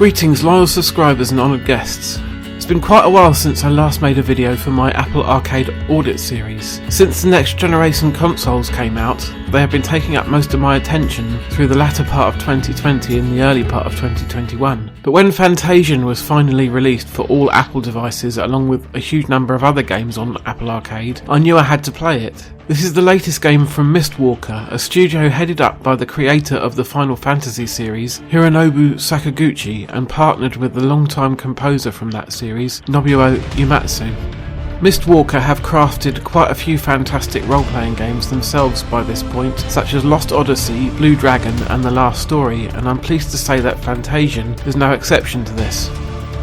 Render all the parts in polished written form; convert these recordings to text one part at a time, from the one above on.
Greetings loyal subscribers and honoured guests. It's been quite a while since I last made a video for my Apple Arcade Audit series. Since the next generation consoles came out, they have been taking up most of my attention through the latter part of 2020 and the early part of 2021. But when Fantasian was finally released for all Apple devices along with a huge number of other games on Apple Arcade, I knew I had to play it. This is the latest game from Mistwalker, a studio headed up by the creator of the Final Fantasy series, Hironobu Sakaguchi, and partnered with the longtime composer from that series, Nobuo Uematsu. Mistwalker have crafted quite a few fantastic role-playing games themselves by this point, such as Lost Odyssey, Blue Dragon and The Last Story, and I'm pleased to say that Fantasian is no exception to this.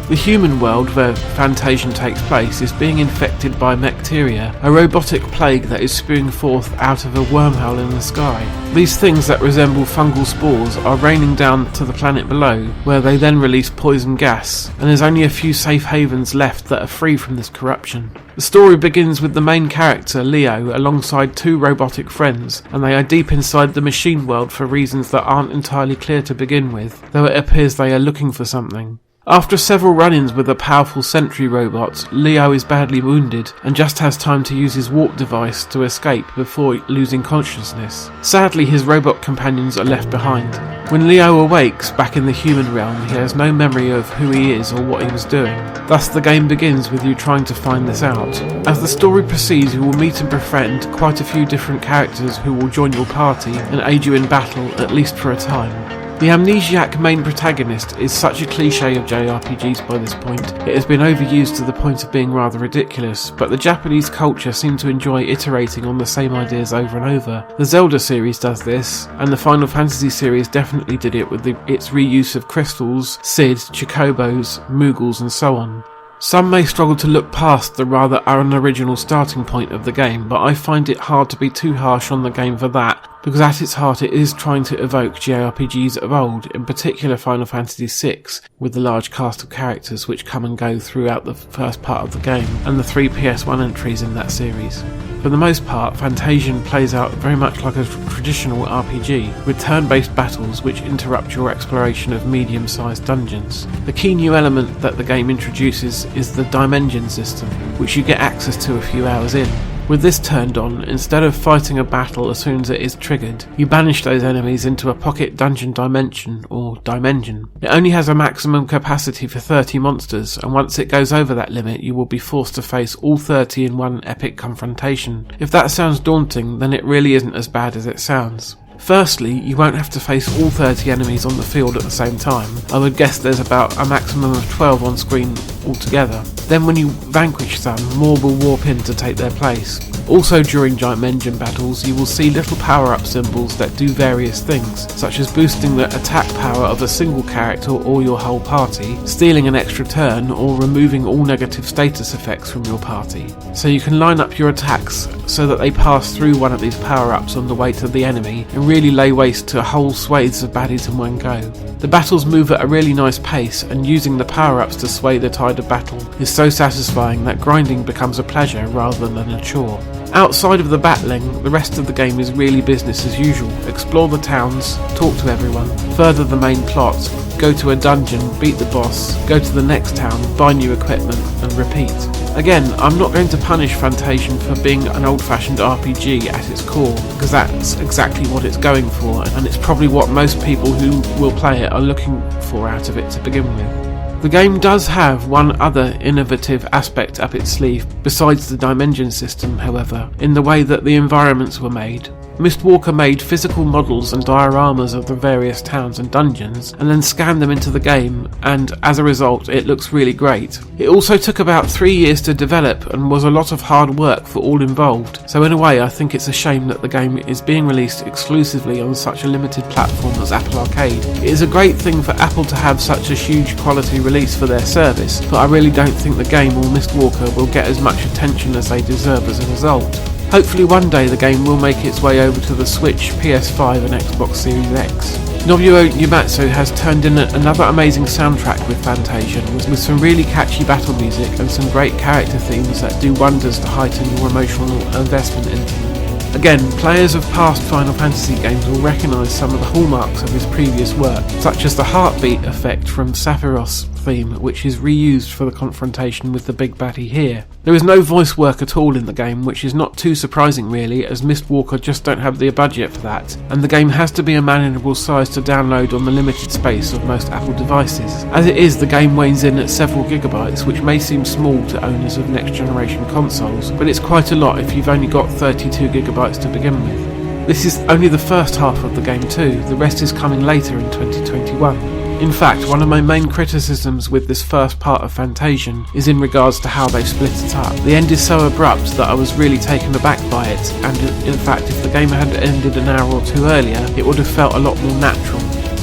The human world where Fantasian takes place is being infected by Mecteria, a robotic plague that is spewing forth out of a wormhole in the sky. These things that resemble fungal spores are raining down to the planet below, where they then release poison gas, and there's only a few safe havens left that are free from this corruption. The story begins with the main character, Leo, alongside two robotic friends, and they are deep inside the machine world for reasons that aren't entirely clear to begin with, though it appears they are looking for something. After several run-ins with a powerful sentry robot, Leo is badly wounded and just has time to use his warp device to escape before losing consciousness. Sadly, his robot companions are left behind. When Leo awakes back in the human realm, he has no memory of who he is or what he was doing. Thus the game begins with you trying to find this out. As the story proceeds, you will meet and befriend quite a few different characters who will join your party and aid you in battle, at least for a time. The amnesiac main protagonist is such a cliche of JRPGs by this point, it has been overused to the point of being rather ridiculous, but the Japanese culture seem to enjoy iterating on the same ideas over and over. The Zelda series does this, and the Final Fantasy series definitely did it with its reuse of crystals, Cid, Chocobos, Moogles and so on. Some may struggle to look past the rather unoriginal starting point of the game, but I find it hard to be too harsh on the game for that, because at its heart it is trying to evoke JRPGs of old, in particular Final Fantasy VI, with the large cast of characters which come and go throughout the first part of the game, and the 3 PS1 entries in that series. For the most part, Fantasian plays out very much like a traditional RPG, with turn-based battles which interrupt your exploration of medium-sized dungeons. The key new element that the game introduces is the dimension system, which you get access to a few hours in. With this turned on, instead of fighting a battle as soon as it is triggered, you banish those enemies into a pocket dungeon dimension, or dimension. It only has a maximum capacity for 30 monsters, and once it goes over that limit you will be forced to face all 30 in one epic confrontation. If that sounds daunting, then it really isn't as bad as it sounds. Firstly, you won't have to face all 30 enemies on the field at the same time. I would guess there's about a maximum of 12 on screen altogether. Then when you vanquish some, more will warp in to take their place. Also during dimension battles, you will see little power-up symbols that do various things, such as boosting the attack power of a single character or your whole party, stealing an extra turn, or removing all negative status effects from your party. So you can line up your attacks so that they pass through one of these power-ups on the way to the enemy, and really lay waste to whole swathes of baddies in one go. The battles move at a really nice pace, and using the power-ups to sway the tide of battle is so satisfying that grinding becomes a pleasure rather than a chore. Outside of the battling, the rest of the game is really business as usual. Explore the towns, talk to everyone, further the main plot, go to a dungeon, beat the boss, go to the next town, buy new equipment, and repeat. Again, I'm not going to punish Fantasian for being an old-fashioned RPG at its core, because that's exactly what it's going for, and it's probably what most people who will play it are looking for out of it to begin with. The game does have one other innovative aspect up its sleeve besides the dimension system, however, in the way that the environments were made. Mistwalker made physical models and dioramas of the various towns and dungeons and then scanned them into the game, and as a result it looks really great. It also took about 3 years to develop and was a lot of hard work for all involved, so in a way I think it's a shame that the game is being released exclusively on such a limited platform as Apple Arcade. It is a great thing for Apple to have such a huge quality release for their service, but I really don't think the game or Mistwalker will get as much attention as they deserve as a result. Hopefully one day the game will make its way over to the Switch, PS5 and Xbox Series X. Nobuo Uematsu has turned in another amazing soundtrack with Fantasian, with some really catchy battle music and some great character themes that do wonders to heighten your emotional investment into them. Again, players of past Final Fantasy games will recognise some of the hallmarks of his previous work, such as the heartbeat effect from Sephiroth's theme, which is reused for the confrontation with the big baddie here. There is no voice work at all in the game, which is not too surprising really, as Mistwalker just don't have the budget for that, and the game has to be a manageable size to download on the limited space of most Apple devices. As it is, the game weighs in at several gigabytes, which may seem small to owners of next generation consoles, but it's quite a lot if you've only got 32 gigabytes to begin with. This is only the first half of the game too, the rest is coming later in 2021. In fact, one of my main criticisms with this first part of Fantasian is in regards to how they've split it up. The end is so abrupt that I was really taken aback by it, and in fact if the game had ended an hour or two earlier, it would have felt a lot more natural.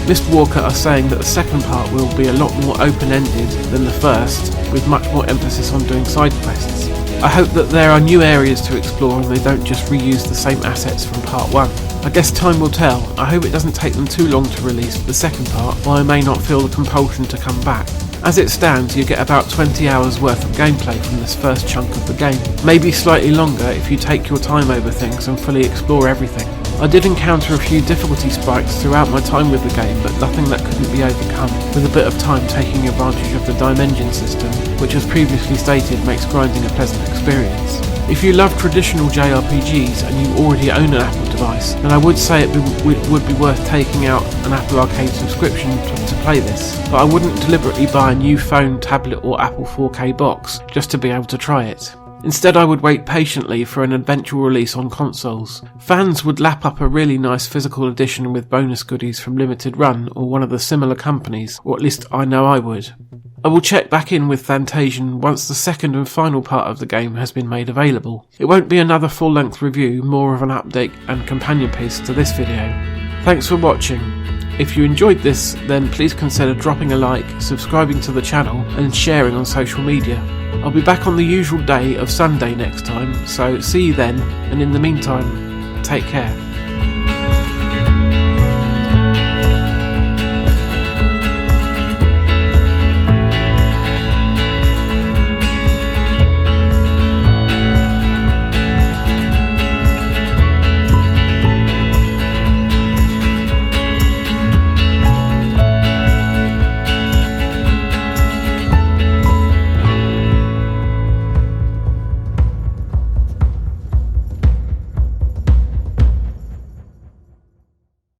Mistwalker are saying that the second part will be a lot more open-ended than the first, with much more emphasis on doing side quests. I hope that there are new areas to explore and they don't just reuse the same assets from part 1. I guess time will tell. I hope it doesn't take them too long to release the second part, while I may not feel the compulsion to come back. As it stands, you get about 20 hours worth of gameplay from this first chunk of the game, maybe slightly longer if you take your time over things and fully explore everything. I did encounter a few difficulty spikes throughout my time with the game, but nothing that couldn't be overcome, with a bit of time taking advantage of the dimension system, which as previously stated makes grinding a pleasant experience. If you love traditional JRPGs and you already own an Apple device, then I would say it would be worth taking out an Apple Arcade subscription to play this, but I wouldn't deliberately buy a new phone, tablet or Apple 4K box just to be able to try it. Instead, I would wait patiently for an eventual release on consoles. Fans would lap up a really nice physical edition with bonus goodies from Limited Run or one of the similar companies, or at least I know I would. I will check back in with Fantasian once the second and final part of the game has been made available. It won't be another full-length review, more of an update and companion piece to this video. Thanks for watching. If you enjoyed this, then please consider dropping a like, subscribing to the channel and sharing on social media. I'll be back on the usual day of Sunday next time, so see you then, and in the meantime, take care.